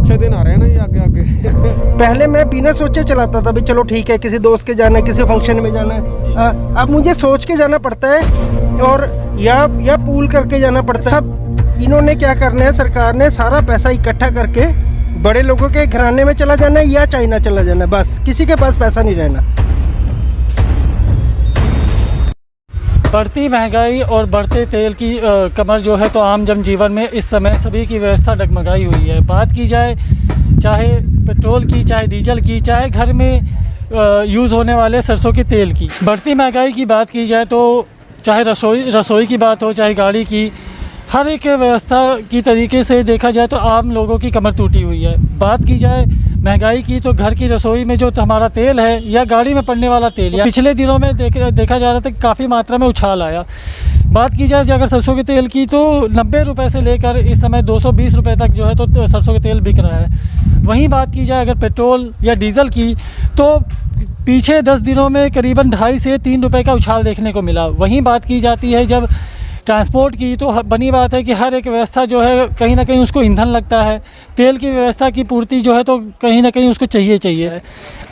अच्छे दिन आ रहे हैं ना ये आगे आगे। पहले मैं बिना सोचे चलाता था, भी चलो ठीक है, किसी दोस्त के जाना है, किसी फंक्शन में जाना है। अब मुझे सोच के जाना पड़ता है और या पूल करके जाना पड़ता है। सब इन्होंने क्या करना है, सरकार ने सारा पैसा इकट्ठा करके बड़े लोगों के घराने में चला जाना है या चाइना चला जाना है, बस किसी के पास पैसा नहीं रहना। बढ़ती महंगाई और बढ़ते तेल की कमर जो है तो आम जनजीवन में इस समय सभी की व्यवस्था डगमगाई हुई है। बात की जाए चाहे पेट्रोल की, चाहे डीजल की, चाहे घर में यूज़ होने वाले सरसों के तेल की। बढ़ती महंगाई की बात की जाए तो चाहे रसोई की बात हो, चाहे गाड़ी की, हर एक व्यवस्था की तरीके से देखा जाए तो आम लोगों की कमर टूटी हुई है। बात की जाए महंगाई की तो घर की रसोई में जो हमारा तेल है या गाड़ी में पड़ने वाला तेल, या पिछले दिनों में देखा जा रहा था कि काफ़ी मात्रा में उछाल आया। बात की जाए अगर सरसों के तेल की तो 90 रुपये से लेकर इस समय 220 रुपये तक जो है तो सरसों के तेल बिक रहा है। वहीं बात की जाए अगर पेट्रोल या डीज़ल की तो पीछे 10 दिनों में करीबन 2.5 से 3 रुपये का उछाल देखने को मिला। वहीं बात की जाती है जब ट्रांसपोर्ट की तो बनी बात है कि हर एक व्यवस्था जो है कहीं ना कहीं उसको ईंधन लगता है। तेल की व्यवस्था की पूर्ति जो है तो कहीं ना कहीं उसको चाहिए।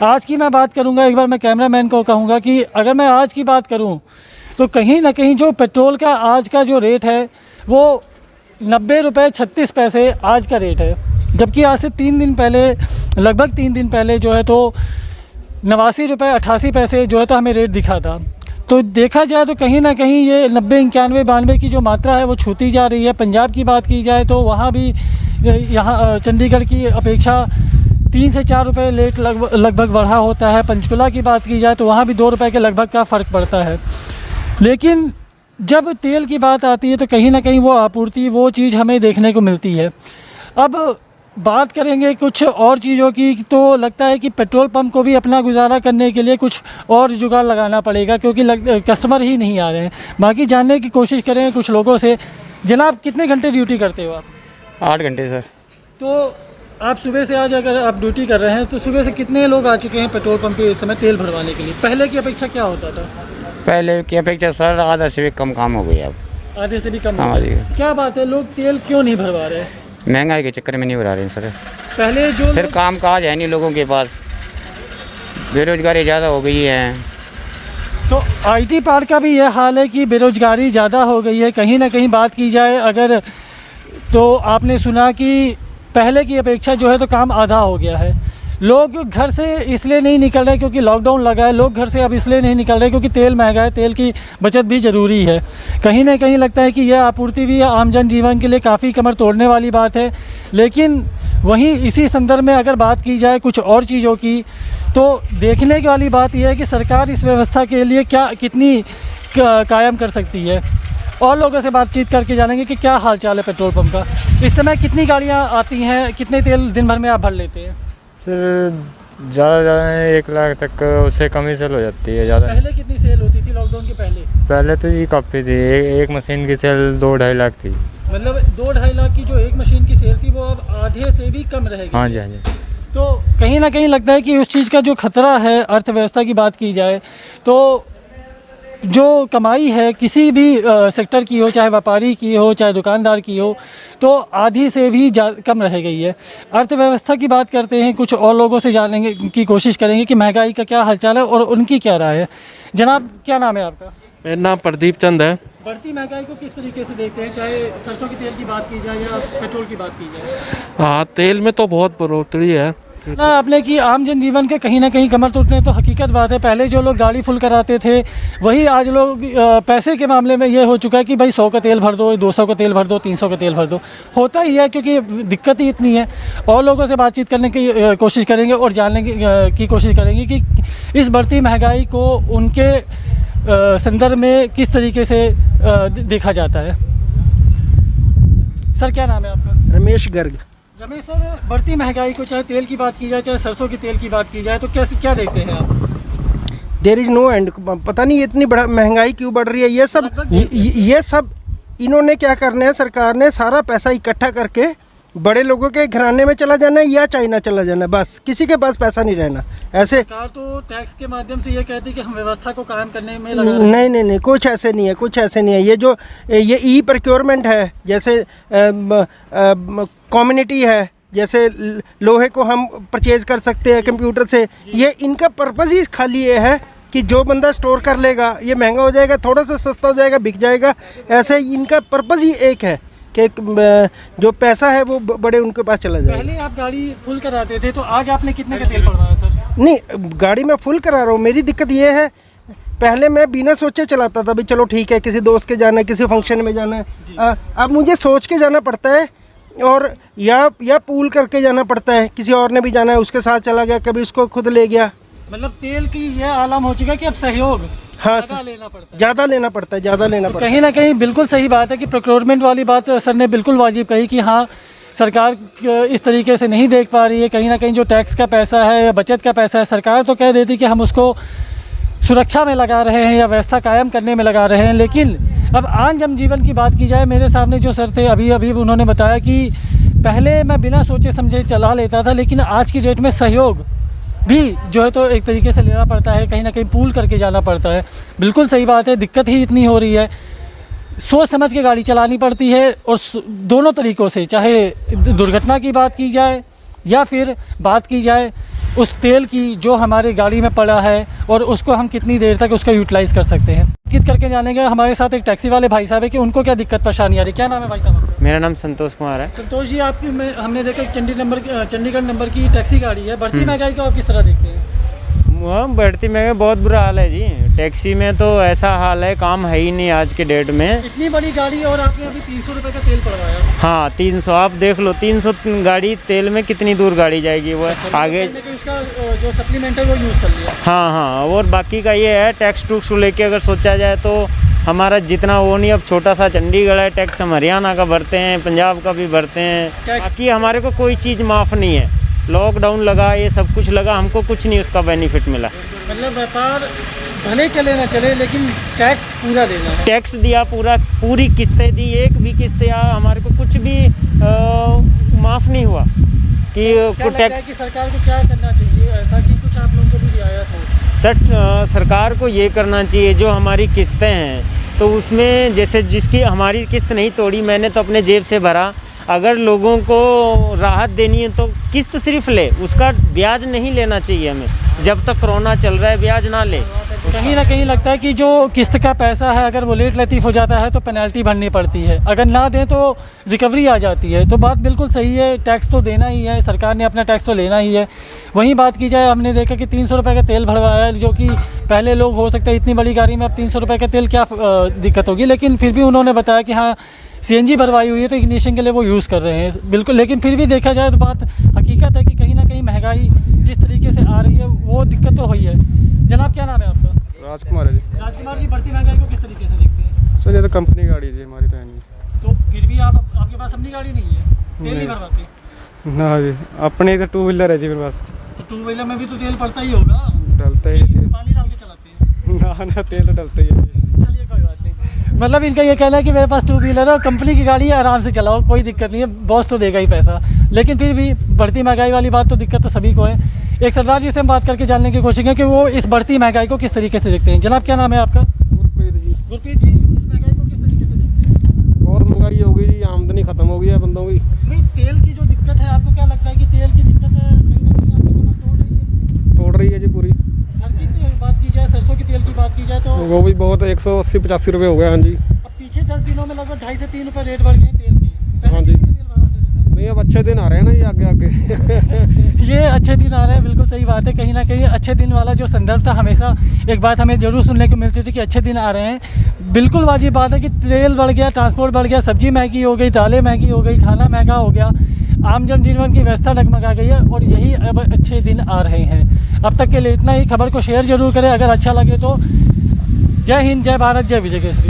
आज की मैं बात करूंगा, एक बार मैं कैमरामैन को कहूँगा कि अगर मैं आज की बात करूं तो कहीं ना कहीं जो पेट्रोल का आज का जो रेट है वो 90 रुपये 36 पैसे आज का रेट है, जबकि आज से 3 दिन पहले, लगभग 3 दिन पहले जो है तो 89 रुपये 88 पैसे जो है तो हमें रेट दिखा था। तो देखा जाए तो कहीं ना कहीं ये 90, 91, 92 की जो मात्रा है वो छूती जा रही है। पंजाब की बात की जाए तो वहाँ भी यहाँ चंडीगढ़ की अपेक्षा 3 से 4 रुपये रेट लगभग बढ़ा होता है। पंचकुला की बात की जाए तो वहाँ भी 2 रुपये के लगभग का फ़र्क पड़ता है। लेकिन जब तेल की बात आती है तो कहीं ना कहीं वो आपूर्ति, वो चीज़ हमें देखने को मिलती है। अब बात करेंगे कुछ और चीज़ों की तो लगता है कि पेट्रोल पंप को भी अपना गुजारा करने के लिए कुछ और जुगाड़ लगाना पड़ेगा, क्योंकि कस्टमर ही नहीं आ रहे हैं। बाकी जानने की कोशिश करें कुछ लोगों से। जनाब, कितने घंटे ड्यूटी करते हो आप? 8 घंटे सर। तो आप सुबह से आज अगर आप ड्यूटी कर रहे हैं तो सुबह से कितने लोग आ चुके हैं पेट्रोल पंप पे इस समय तेल भरवाने के लिए? पहले की अपेक्षा क्या होता था? पहले की अपेक्षा सर आधा से भी कम काम हो गया। अब आधे से भी कम? हाँ जी। क्या बात है, लोग तेल क्यों नहीं भरवा रहे? महंगाई के चक्कर में नहीं भरा रहे हैं सर। पहले जो फिर काम काज है नहीं लोगों के पास, बेरोजगारी ज़्यादा हो गई है। तो IT पार्क का भी यह हाल है कि बेरोजगारी ज़्यादा हो गई है। कहीं ना कहीं बात की जाए अगर तो आपने सुना कि पहले की अपेक्षा जो है तो काम आधा हो गया है। लोग घर से इसलिए नहीं निकल रहे क्योंकि लॉकडाउन लगा है। लोग घर से अब इसलिए नहीं निकल रहे क्योंकि तेल महंगा है, तेल की बचत भी ज़रूरी है। कहीं ना कहीं लगता है कि यह आपूर्ति भी आम जन जीवन के लिए काफ़ी कमर तोड़ने वाली बात है। लेकिन वहीं इसी संदर्भ में अगर बात की जाए कुछ और चीज़ों की तो देखने की वाली बात यह है कि सरकार इस व्यवस्था के लिए कितनी कायम कर सकती है। और लोगों से बातचीत करके जानेंगे कि क्या हाल चाल है पेट्रोल पंप का। इस समय कितनी गाड़ियाँ आती हैं, कितने तेल दिन भर में आप भर लेते हैं? फिर ज़्यादा 1 लाख तक, उससे कम ही सेल हो जाती है। ज़्यादा पहले कितनी सेल होती थी लॉकडाउन के पहले? पहले तो जी काफ़ी थी, एक मशीन की सेल 2-2.5 लाख थी। मतलब 2-2.5 लाख की जो एक मशीन की सेल थी वो अब आधे से भी कम रहेगी। हाँ जी, हाँ जी। तो कहीं ना कहीं लगता है कि उस चीज़ का जो खतरा है, अर्थव्यवस्था की बात की जाए तो जो कमाई है किसी भी सेक्टर की हो, चाहे व्यापारी की हो, चाहे दुकानदार की हो, तो आधी से भी कम रह गई है। अर्थव्यवस्था की बात करते हैं, कुछ और लोगों से जानने की कोशिश करेंगे कि महंगाई का क्या हालचाल है और उनकी क्या राय है। जनाब, क्या नाम है आपका? मेरा नाम प्रदीप चंद है। बढ़ती महंगाई को किस तरीके से देखते हैं, चाहे सरसों के तेल की बात की जाए या पेट्रोल की बात की जाए? हाँ, तेल में तो बहुत बढ़ोतरी है ना आपने कि आम जनजीवन के कहीं ना कहीं कमर टूटने तो हकीकत बात है। पहले जो लोग गाड़ी फुल कराते थे वही आज लोग पैसे के मामले में ये हो चुका है कि भाई 100 का तेल भर दो, 200 का तेल भर दो, 300 का तेल भर दो। होता ही है क्योंकि दिक्कत ही इतनी है। और लोगों से बातचीत करने की कोशिश करेंगे और जानने की कोशिश करेंगे कि इस बढ़ती महंगाई को उनके संदर्भ में किस तरीके से देखा जाता है। सर, क्या नाम है आपका? रमेश गर्ग। रमेश सर, बढ़ती महंगाई को चाहे तेल की बात की जाए, चाहे सरसों की तेल की बात की जाए, तो क्या देखते हैं आप? There is no end. पता नहीं इतनी बड़ा महंगाई क्यों बढ़ रही है। ये सब इन्होंने क्या करना है, सरकार ने सारा पैसा इकट्ठा करके बड़े लोगों के घराने में चला जाना है या चाइना चला जाना है, बस किसी के पास पैसा नहीं रहना। ऐसे सरकार तो टैक्स के माध्यम से ये कहती है कि हम व्यवस्था को कायम करने में नहीं, कुछ ऐसे नहीं है, कुछ ऐसे नहीं है। ये ई प्रोक्योरमेंट है, जैसे कम्युनिटी है, जैसे लोहे को हम परचेज कर सकते हैं कंप्यूटर से, ये इनका पर्पज़ ही खाली ये है कि जो बंदा स्टोर कर लेगा ये महंगा हो जाएगा, थोड़ा सा सस्ता हो जाएगा, बिक जाएगा। ऐसे इनका पर्पज़ ही एक है कि जो पैसा है वो बड़े उनके पास चला जाएगा। पहले आप गाड़ी फुल कराते थे, तो आज आपने कितने का तेल पड़वाया सर? नहीं, गाड़ी मैं फुल करा रहा हूँ। मेरी दिक्कत ये है, पहले मैं बिना सोचे चलाता था, भाई चलो ठीक है, किसी दोस्त के जाना है, किसी फंक्शन में जाना है। अब मुझे सोच के जाना पड़ता है, और या पूल करके जाना पड़ता है। किसी और ने भी जाना है, उसके साथ चला गया, कभी उसको खुद ले गया। मतलब तेल की यह आलम हो चुका कि अब सहयोग हाँ, ज़्यादा लेना पड़ता है। ज़्यादा लेना पड़ता है, ज़्यादा लेना पड़ता है। कहीं ना कहीं बिल्कुल सही बात है कि प्रोक्योरमेंट वाली बात सर ने बिल्कुल वाजिब कही कि हाँ, सरकार इस तरीके से नहीं देख पा रही है। कहीं ना कहीं जो टैक्स का पैसा है या बचत का पैसा है, सरकार तो कह देती कि हम उसको सुरक्षा में लगा रहे हैं या व्यवस्था कायम करने में लगा रहे हैं। लेकिन अब आम जनजीवन की बात की जाए, मेरे सामने जो सर थे अभी उन्होंने बताया कि पहले मैं बिना सोचे समझे चला लेता था, लेकिन आज की डेट में सहयोग भी जो है तो एक तरीके से लेना पड़ता है, कहीं ना कहीं पूल करके जाना पड़ता है। बिल्कुल सही बात है, दिक्कत ही इतनी हो रही है, सोच समझ के गाड़ी चलानी पड़ती है। और दोनों तरीक़ों से, चाहे दुर्घटना की बात की जाए या फिर बात की जाए उस तेल की जो हमारे गाड़ी में पड़ा है और उसको हम कितनी देर तक उसका यूटिलाइज़ कर सकते हैं। बातचीत करके जानेंगे हमारे साथ एक टैक्सी वाले भाई साहब है कि उनको क्या दिक्कत परेशानी आ रही है। क्या नाम है भाई साहब आपका? मेरा नाम संतोष कुमार है। संतोष जी, आपकी हमने देखा एक चंडीगढ़ नंबर की टैक्सी गाड़ी है। बढ़ती महंगाई को आप किस तरह देखते हैं? वहाँ बढ़ती महंगाई बहुत बुरा हाल है जी। टैक्सी में तो ऐसा हाल है, काम है ही नहीं आज के डेट में। इतनी बड़ी गाड़ी और आपने अभी 300 रुपये का तेल पड़वाया। हाँ 300, आप देख लो 300 गाड़ी तेल में कितनी दूर गाड़ी जाएगी वो आगे। उसका जो सप्लीमेंट है वो यूज़ कर लिया। हाँ, और बाकी का ये है, टैक्स टूक्स को लेके अगर सोचा जाए तो हमारा जितना वो नहीं, अब छोटा सा चंडीगढ़ है, टैक्स हम हरियाणा का भरते हैं, पंजाब का भी भरते हैं। बाकी हमारे को कोई चीज़ माफ़ नहीं है। लॉकडाउन लगा, ये सब कुछ लगा, हमको कुछ नहीं उसका बेनिफिट मिला। मतलब व्यापार भले चले ना चले, लेकिन टैक्स पूरा देना है। टैक्स दिया पूरी किस्तें दी, एक भी किस्त या हमारे को कुछ भी माफ़ नहीं हुआ कि टैक्स। कि सरकार को क्या करना चाहिए ऐसा कि कुछ आप लोगों को भी रियायत हो? सरकार को ये करना चाहिए, जो हमारी किस्तें हैं तो उसमें जैसे जिसकी हमारी किस्त नहीं तोड़ी, मैंने तो अपने जेब से भरा। अगर लोगों को राहत देनी है तो किस्त सिर्फ ले, उसका ब्याज नहीं लेना चाहिए हमें। जब तक कोरोना चल रहा है ब्याज ना ले। कहीं ना कहीं लगता है कि जो किस्त का पैसा है अगर वो लेट लतीफ़ हो जाता है तो पेनल्टी भरनी पड़ती है, अगर ना दें तो रिकवरी आ जाती है। तो बात बिल्कुल सही है, टैक्स तो देना ही है, सरकार ने अपना टैक्स तो लेना ही है। वहीं बात की जाए, हमने देखा कि 300 रुपये का तेल भरवाया है, जो कि पहले लोग हो सकता है इतनी बड़ी गाड़ी में अब 300 रुपये का तेल क्या दिक्कत होगी, लेकिन फिर भी उन्होंने बताया कि हाँ CNG भरवाई हुई है तो इग्निशन के लिए वो यूज़ कर रहे हैं। बिल्कुल, लेकिन फिर भी देखा जाए तो बात हकीकत है कि कहीं ना कहीं महंगाई जिस तरीके से आ रही है वो दिक्कत तो हुई है। जनाब क्या नाम है आपका? राजकुमार है जी। राजकुमार जी, बढ़ती महंगाई को किस तरीके से देखते हैं? सर ये तो कंपनी गाड़ी जी, हमारी तो है नहीं। तो फिर भी आपके पास अपनी गाड़ी नहीं है, तेल नहीं भरवाते? ना जी, अपने तो 2 व्हीलर है जी मेरे पास। तो 2 व्हीलर में भी तो तेल पड़ता ही होगा। डलता ही तेल। पानी डाल के चलाते हैं? ना तेल तो डलता ही है जी। चलिए कोई बात नहीं। मतलब इनका ये कहना है कि मेरे पास 2 व्हीलर है और कंपनी की गाड़ी है, आराम से चलाओ, कोई दिक्कत नहीं है, बॉस तो देगा ही पैसा। लेकिन फिर भी बढ़ती महंगाई वाली बात तो दिक्कत तो सभी को है। एक सरदार जी से हम बात करके जानने की कोशिश करें कि वो इस बढ़ती महंगाई को किस तरीके से देखते हैं। जनाब क्या नाम है आपका? गुरप्रीत जी। गुरप्रीत जी, इस महंगाई को किस तरीके से देखते हैं? बहुत महंगाई हो गई जी, आमदनी खत्म हो गई है बंदों की। नहीं, तेल की जो दिक्कत है, आपको क्या लगता है कि तेल की दिक्कत है कहीं ना कहीं आपको कमर तोड़ रही है? तोड़ रही है जी पूरी। घर की बात की जाए, सरसों की तेल की बात की जाए तो वो भी बहुत 180-85 रुपये हो गए। हाँ जी। अब पीछे 10 दिनों में लगभग 2.5 से 3 रुपये रेट बढ़ गए तेल के। पहले हाँ जी। कितने तेल भरवाते थे सर? नहीं, अब अच्छे दिन आ रहे हैं ना ये आगे ये अच्छे दिन आ रहे हैं, बिल्कुल सही बात है। कहीं ना कहीं अच्छे दिन वाला जो संदर्भ था, हमेशा एक बात हमें ज़रूर सुनने को मिलती थी कि अच्छे दिन आ रहे हैं। बिल्कुल वाजिब बात है कि तेल बढ़ गया, ट्रांसपोर्ट बढ़ गया, सब्जी महंगी हो गई, दालें महंगी हो गई, खाना महंगा हो गया, आम जनजीवन की व्यवस्था डगमगा गई है और यही अब अच्छे दिन आ रहे हैं। अब तक के लिए इतना ही। खबर को शेयर जरूर करें, अगर अच्छा लगे तो। जय हिंद, जय भारत, जय विजय केसरी।